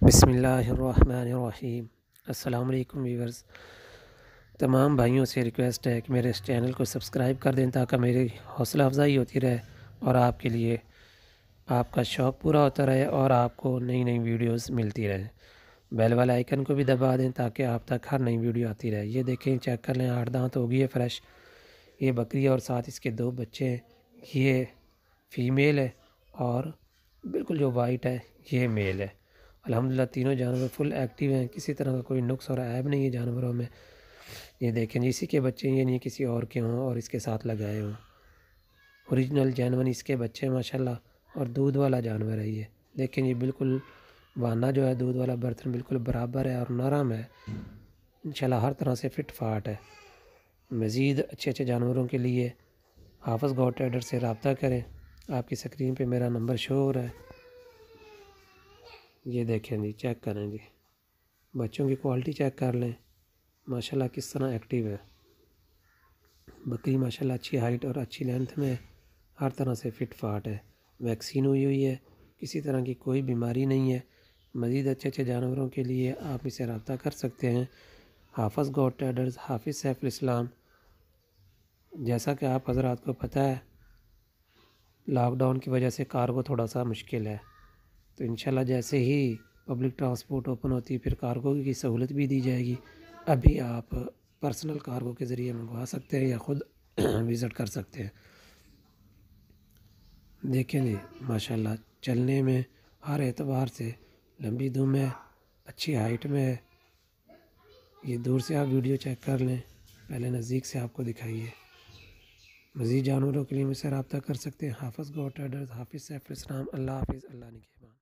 بسم اللہ الرحمن الرحیم۔ السلام علیکم ویورز، تمام بھائیوں سے ریکویسٹ ہے کہ میرے اس چینل کو سبسکرائب کر دیں تاکہ میری حوصلہ افزائی ہوتی رہے اور آپ کے لیے آپ کا شوق پورا ہوتا رہے اور آپ کو نئی نئی ویڈیوز ملتی رہیں۔ بیل والا آئیکن کو بھی دبا دیں تاکہ آپ تک ہر نئی ویڈیو آتی رہے۔ یہ دیکھیں، چیک کر لیں، 8 دانت ہو گئی ہے فریش۔ یہ بکری اور ساتھ اس کے 2 بچے ہیں۔ یہ فیمیل ہے اور بالکل جو وائٹ ہے یہ میل ہے۔ الحمدللہ تینوں جانور فل ایکٹیو ہیں، کسی طرح کا کوئی نقص اور عیب نہیں ہے جانوروں میں۔ یہ دیکھیں جی، اسی کے بچے ہیں، یہ نہیں کسی اور کے ہوں اور اس کے ساتھ لگائے ہوں۔ اوریجنل جینون اس کے بچے ماشاءاللہ، اور دودھ والا جانور ہے یہ۔ دیکھیں جی، بالکل وانا جو ہے دودھ والا برتن بالکل برابر ہے اور نرم ہے، انشاءاللہ ہر طرح سے فٹ فاٹ ہے۔ مزید اچھے جانوروں کے لیے حافظ گو ٹریڈر سے رابطہ کریں۔ آپ کی سکرین پہ میرا نمبر شو ہو رہا ہے، یہ دیکھیں جی، چیک کریں جی، بچوں کی کوالٹی چیک کر لیں، ماشاءاللہ کس طرح ایکٹیو ہے۔ بکری ماشاءاللہ اچھی ہائٹ اور اچھی لینتھ میں ہر طرح سے فٹ فاٹ ہے، ویکسین ہوئی ہے، کسی طرح کی کوئی بیماری نہیں ہے۔ مزید اچھے جانوروں کے لیے آپ اس سے رابطہ کر سکتے ہیں۔ حافظ گو ٹریڈرز، حافظ سیف الاسلام۔ جیسا کہ آپ حضرات کو پتہ ہے، لاک ڈاؤن کی وجہ سے کارگو تھوڑا سا مشکل ہے، تو انشاءاللہ جیسے ہی پبلک ٹرانسپورٹ اوپن ہوتی ہے پھر کارگو کی سہولت بھی دی جائے گی۔ ابھی آپ پرسنل کارگو کے ذریعے منگوا سکتے ہیں یا خود وزٹ کر سکتے ہیں۔ دیکھیں جی، ماشاءاللہ چلنے میں ہر اعتبار سے لمبی دم ہے، اچھی ہائٹ میں ہے۔ یہ دور سے آپ ویڈیو چیک کر لیں، پہلے نزدیک سے آپ کو دکھائیے۔ مزید جانوروں کے لیے مجھ سے رابطہ کر سکتے ہیں۔ حافظ گو ٹریڈرز، حافظ سیف الاسلام۔ اللہ حافظ، اللہ نگہبان۔